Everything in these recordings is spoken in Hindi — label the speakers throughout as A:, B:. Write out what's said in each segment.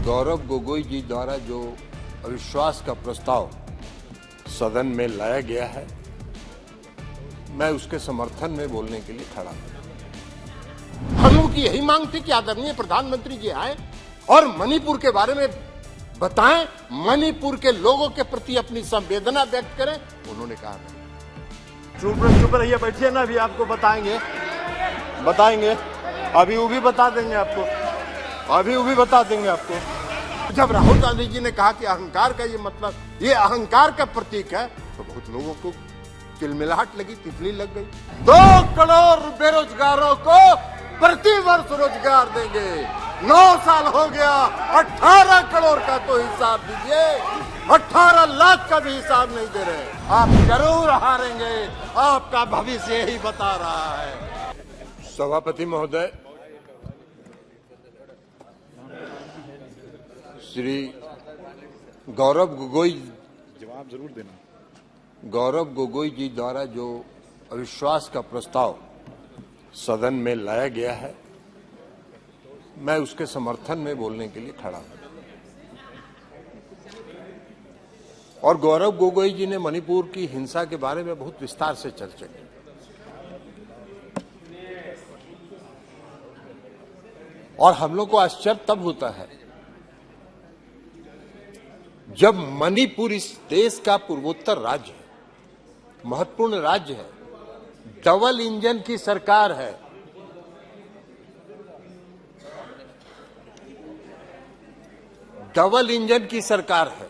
A: गौरव गोगोई जी द्वारा जो अविश्वास का प्रस्ताव सदन में लाया गया है, मैं उसके समर्थन में बोलने के लिए खड़ा हूं। हम लोग की यही मांग थी कि आदरणीय प्रधानमंत्री जी आए और मणिपुर के बारे में बताएं, मणिपुर के लोगों के प्रति अपनी संवेदना व्यक्त करें। उन्होंने कहा नहीं।
B: चुप रहिए, बैठिए ना, अभी आपको बताएंगे, अभी वो भी बता देंगे आपको।
A: जब राहुल गांधी जी ने कहा कि अहंकार का ये मतलब, ये अहंकार का प्रतीक है, तो बहुत लोगों को चिलमिलाहट लगी, तितली लग गई। 2 करोड़ बेरोजगारों को प्रति वर्ष रोजगार देंगे। 9 साल हो गया, 18 करोड़ का तो हिसाब दीजिए, 18 लाख का भी हिसाब नहीं दे रहे। आप जरूर हारेंगे, आपका भविष्य यही बता रहा है। सभापति महोदय, श्री गौरव गोगोई,
B: जवाब जरूर देना।
A: गौरव गोगोई जी द्वारा जो अविश्वास का प्रस्ताव सदन में लाया गया है, मैं उसके समर्थन में बोलने के लिए खड़ा हूं। और गौरव गोगोई जी ने मणिपुर की हिंसा के बारे में बहुत विस्तार से चर्चा की। और हम लोग को आश्चर्य तब होता है जब मणिपुर इस देश का पूर्वोत्तर राज्य है, महत्वपूर्ण राज्य है, डबल इंजन की सरकार है। डबल इंजन की सरकार है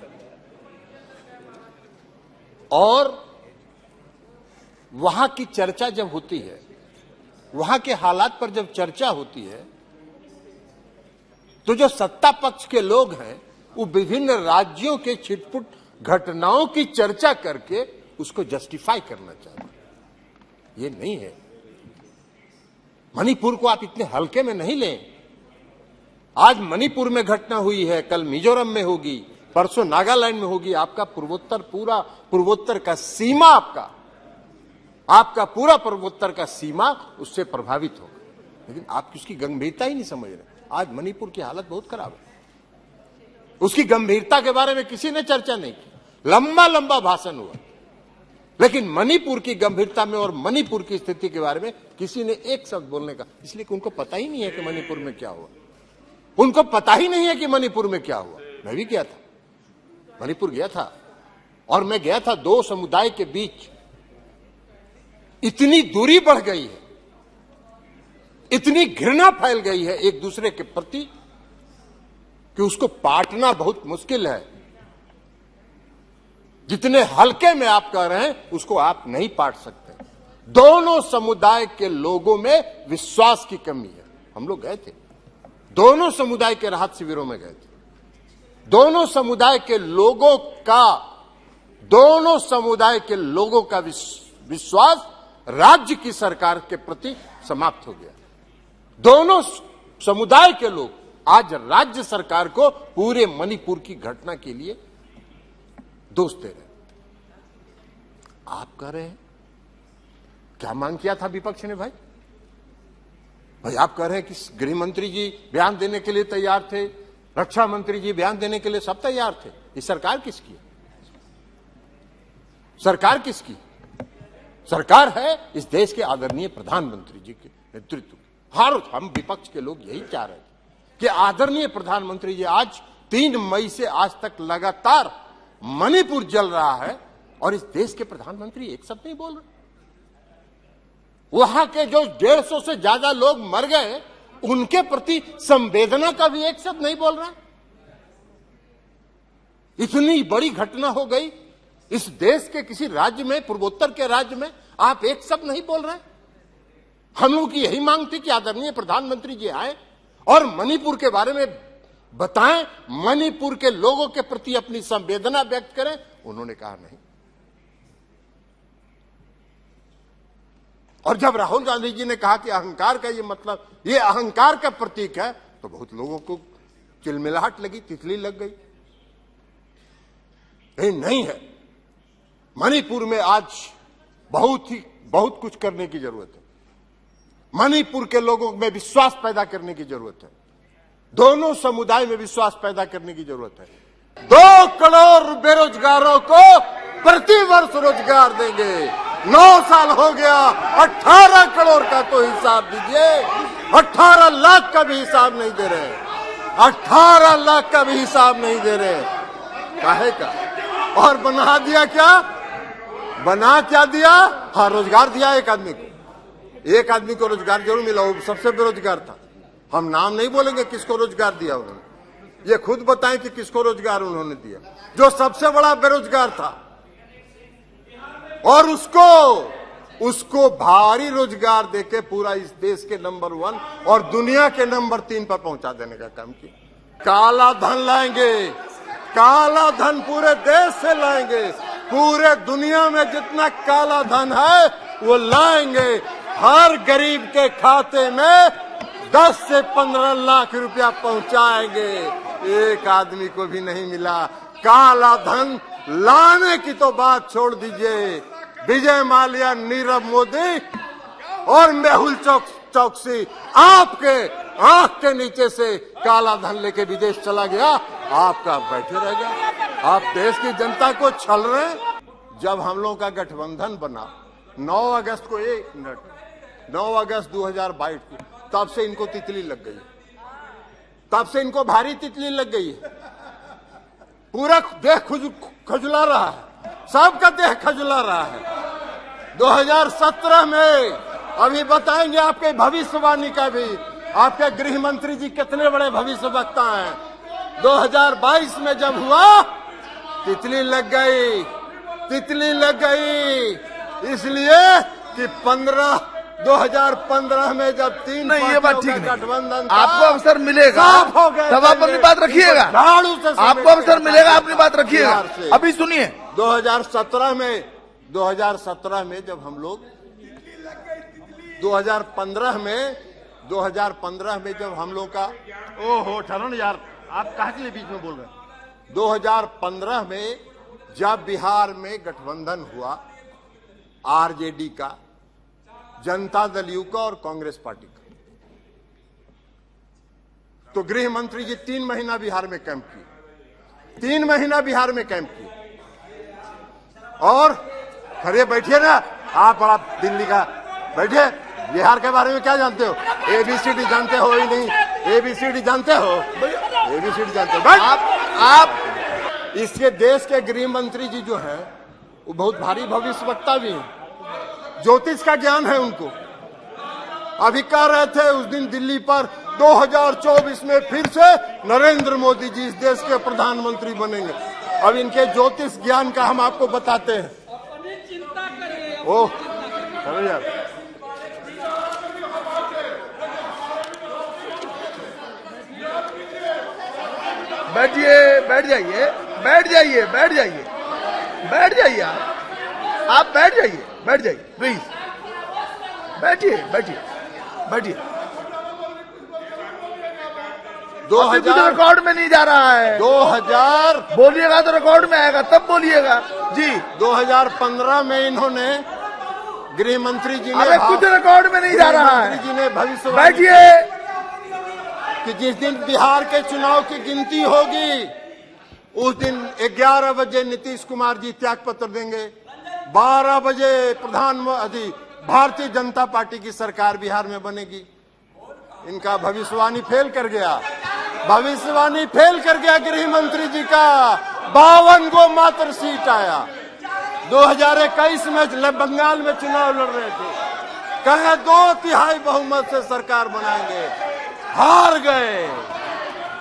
A: और वहां की चर्चा जब होती है, वहां के हालात पर जब चर्चा होती है, तो जो सत्ता पक्ष के लोग हैं वो विभिन्न राज्यों के छिटपुट घटनाओं की चर्चा करके उसको जस्टिफाई करना चाहते हैं। ये नहीं है। मणिपुर को आप इतने हल्के में नहीं लें। आज मणिपुर में घटना हुई है, कल मिजोरम में होगी, परसों नागालैंड में होगी। आपका पूर्वोत्तर, पूरा पूर्वोत्तर का सीमा, आपका पूरा पूर्वोत्तर का सीमा उससे प्रभावित होगा। लेकिन आप उसकी गंभीरता ही नहीं समझ रहे। आज मणिपुर की हालत बहुत खराब है। उसकी गंभीरता के बारे में किसी ने चर्चा नहीं की। लंबा भाषण हुआ, लेकिन मणिपुर की गंभीरता में और मणिपुर की स्थिति के बारे में किसी ने एक शब्द बोलने का, इसलिए कि उनको पता ही नहीं है कि मणिपुर में क्या हुआ। उनको पता ही नहीं है कि मणिपुर में क्या हुआ। मैं भी गया था, मणिपुर गया था, और मैं गया था 2 समुदाय के बीच इतनी दूरी बढ़ गई है, इतनी घृणा फैल गई है एक दूसरे के प्रति कि उसको पाटना बहुत मुश्किल है। जितने हल्के में आप कह रहे हैं उसको आप नहीं पाट सकते। दोनों समुदाय के लोगों में विश्वास की कमी है। हम लोग गए थे, दोनों समुदाय के राहत शिविरों में गए थे। दोनों समुदाय के लोगों का विश्वास राज्य की सरकार के प्रति समाप्त हो गया। दोनों समुदाय के लोग आज राज्य सरकार को पूरे मणिपुर की घटना के लिए दोष दे रहे। आप कह रहे हैं क्या मांग किया था विपक्ष ने? भाई आप कह रहे हैं कि गृह मंत्री जी बयान देने के लिए तैयार थे, रक्षा मंत्री जी बयान देने के लिए सब तैयार थे। ये सरकार किसकी है? सरकार किसकी? सरकार है इस देश के आदरणीय प्रधानमंत्री जी के नेतृत्व में। हम विपक्ष के लोग यही चाह रहे थे कि आदरणीय प्रधानमंत्री जी, आज 3 मई से आज तक लगातार मणिपुर जल रहा है और इस देश के प्रधानमंत्री एक शब्द नहीं बोल रहे। वहां के जो 150 से ज्यादा लोग मर गए, उनके प्रति संवेदना का भी एक शब्द नहीं बोल रहा। इतनी बड़ी घटना हो गई इस देश के किसी राज्य में, पूर्वोत्तर के राज्य में, आप एक शब्द नहीं बोल रहे। हम लोग की यही मांग थी कि आदरणीय प्रधानमंत्री जी आए और मणिपुर के बारे में बताएं, मणिपुर के लोगों के प्रति अपनी संवेदना व्यक्त करें। उन्होंने कहा नहीं। और जब राहुल गांधी जी ने कहा कि अहंकार का ये मतलब, ये अहंकार का प्रतीक है, तो बहुत लोगों को चिलमिलाहट लगी, तितली लग गई। नहीं है। मणिपुर में आज बहुत कुछ करने की जरूरत है। मणिपुर के लोगों में विश्वास पैदा करने की जरूरत है। दोनों समुदाय में विश्वास पैदा करने की जरूरत है। 2 करोड़ बेरोजगारों को प्रति वर्ष रोजगार देंगे। 9 साल हो गया, 18 करोड़ का तो हिसाब दीजिए। 18 लाख का भी हिसाब नहीं दे रहे, 18 लाख का भी हिसाब नहीं दे रहे। काहे का? और बना दिया क्या? बना क्या दिया? हाँ, रोजगार दिया एक आदमी को। एक आदमी को रोजगार जरूर मिला, वो सबसे बेरोजगार था। हम नाम नहीं बोलेंगे किसको रोजगार दिया उन्होंने, ये खुद बताएं कि किसको रोजगार उन्होंने दिया, जो सबसे बड़ा बेरोजगार था। और उसको भारी रोजगार देके पूरा इस देश के नंबर 1 और दुनिया के नंबर 3 पर पहुंचा देने का काम किया। काला धन लाएंगे, काला धन पूरे देश से लाएंगे। पूरे दुनिया में जितना काला धन है वो लाएंगे। हर गरीब के खाते में 10 से 15 लाख रुपया पहुंचाएंगे। एक आदमी को भी नहीं मिला। काला धन लाने की तो बात छोड़ दीजिए। विजय माल्या, नीरव मोदी और मेहुल चौकसी आपके आंख के नीचे से काला धन लेके विदेश चला गया, आपका बैठे रह गया। आप देश की जनता को छल रहे हैं। जब हम लोगों का गठबंधन बना 9 अगस्त को, 1 मिनट, 9 अगस्त 2022 को, तब से इनको तितली लग गई, तब से इनको भारी तितली लग गई है। पूरा देह खजुला रहा है, सबका देह खजुला रहा है। 2017 में अभी बताएंगे आपके भविष्यवाणी का भी, आपके गृह मंत्री जी कितने बड़े भविष्य वक्ता हैं। 2022 में जब हुआ, तितली लग गई, तितली लग गई। इसलिए कि 2015 में जब 3
C: नहीं, ये बात ठीक नहीं।
A: गठबंधन था,
C: आपको अवसर मिलेगा
A: हो गए,
C: तब आप अपनी बात रखिएगा। आपको अवसर मिलेगा, अपनी बात रखिएगा। अभी सुनिए,
A: 2017 में जब हम लोग 2015 में जब हम लोग का,
B: ओहो ठरण यार, आप कहा के लिए बीच में बोल रहे हैं?
A: 2015 में जब बिहार में गठबंधन हुआ आरजेडी का, जनता दल यू का और कांग्रेस पार्टी का, तो गृह मंत्री जी 3 महीना बिहार में कैंप किए, 3 महीना बिहार में कैंप किए। और खड़े बैठिए ना आप दिल्ली का, बैठे, बिहार के बारे में क्या जानते हो? एबीसीडी जानते हो ही नहीं? एबीसीडी जानते हो? एबीसीडी जानते हो?
C: आप
A: इसके देश के गृह मंत्री जी जो हैं वो बहुत भारी भविष्यवक्ता भी हैं, ज्योतिष का ज्ञान है उनको। अभी कह रहे थे उस दिन दिल्ली पर 2024 में फिर से नरेंद्र मोदी जी इस देश के प्रधानमंत्री बनेंगे। अब इनके ज्योतिष ज्ञान का हम आपको बताते हैं। ओह चलो यार,
C: बैठिए, बैठ जाइए, बैठ जाइए, बैठ जाइए, बैठ जाइए। आप बैठ जाइए, बैठ जाइए प्लीज, बैठिए, बैठिए, बैठिए।
A: 2000
C: रिकॉर्ड में नहीं जा रहा है।
A: 2000
C: बोलिएगा तो रिकॉर्ड में आएगा, तब बोलिएगा जी।
A: 2015 में इन्होंने गृह मंत्री जी ने,
C: अरे कुछ रिकॉर्ड में नहीं जा रहा है।
A: जी ने भविष्य
C: बैठिए,
A: कि जिस दिन बिहार के चुनाव की गिनती होगी उस दिन 11 बजे नीतीश कुमार जी त्याग पत्र देंगे, 12 बजे प्रधानमंत्री भारतीय जनता पार्टी की सरकार बिहार में बनेगी। इनका भविष्यवाणी फेल कर गया, भविष्यवाणी फेल कर गया गृह मंत्री जी का। 52 गो मात्र सीट आया। 2021 में बंगाल में चुनाव लड़ रहे थे, कहे 2/3 बहुमत से सरकार बनाएंगे, हार गए।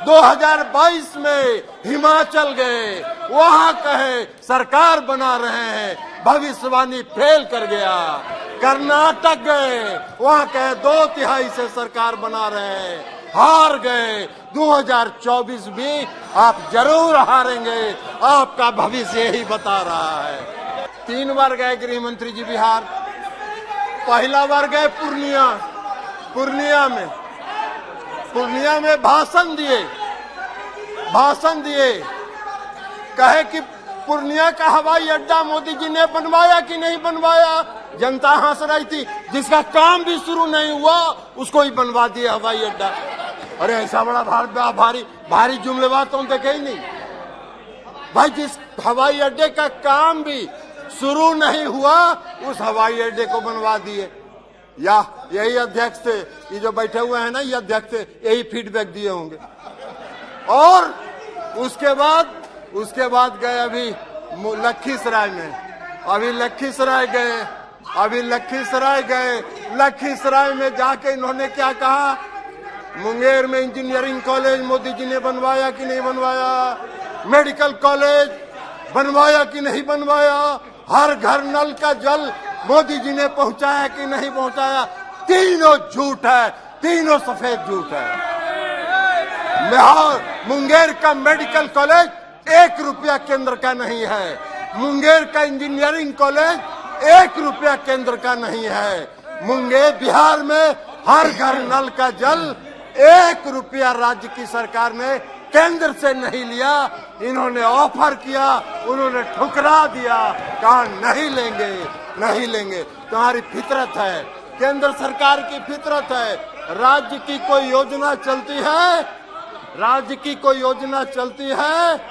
A: 2022 में हिमाचल गए, वहां कहे सरकार बना रहे हैं, भविष्यवाणी फेल कर गया। कर्नाटक गए, वहां कहे 2/3 से सरकार बना रहे हैं, हार गए। 2024 भी आप जरूर हारेंगे, आपका भविष्य यही बता रहा है। 3 बार गए गृह मंत्री जी बिहार। पहला बार गए पूर्णिया में भाषण दिए, कहे कि पूर्णिया का हवाई अड्डा मोदी जी ने बनवाया कि नहीं बनवाया। जनता हंस रही थी, जिसका काम भी शुरू नहीं हुआ उसको ही बनवा दिया हवाई अड्डा। अरे ऐसा बड़ा भारी भारी जुमलेबाज तो देखे ही नहीं भाई। जिस हवाई अड्डे का काम भी शुरू नहीं हुआ उस हवाई अड्डे को बनवा दिए। या यही अध्यक्ष थे, ये जो बैठे हुए हैं ना, ये अध्यक्ष थे, यही फीडबैक दिए होंगे। और उसके बाद गए अभी लखीसराय में, अभी लखीसराय गए, लखीसराय में जाके इन्होंने क्या कहा, मुंगेर में इंजीनियरिंग कॉलेज मोदी जी ने बनवाया कि नहीं बनवाया, मेडिकल कॉलेज बनवाया कि नहीं बनवाया, हर घर नल का जल मोदी जी ने पहुंचाया कि नहीं पहुंचाया। तीनों झूठ है, तीनों सफेद झूठ है। मुंगेर का मेडिकल कॉलेज 1 रुपया केंद्र का नहीं है, मुंगेर का इंजीनियरिंग कॉलेज 1 रुपया केंद्र का नहीं है। मुंगेर बिहार में हर घर नल का जल 1 रुपया राज्य की सरकार ने केंद्र से नहीं लिया। इन्होंने ऑफर किया, उन्होंने ठुकरा दिया, कहा नहीं लेंगे। तुम्हारी फितरत है, केंद्र सरकार की फितरत है। राज्य की कोई योजना चलती है,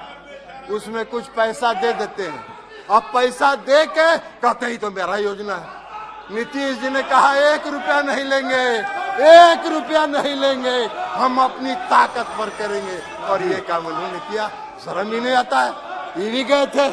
A: उसमें कुछ पैसा दे देते हैं। अब पैसा दे के कहते ही तो मेरा योजना है। नीतीश जी ने कहा 1 रुपया नहीं लेंगे, 1 रुपया नहीं लेंगे, हम अपनी ताकत पर करेंगे। और ये काम उन्होंने किया। शर्म ही नहीं आता है। ये भी गए थे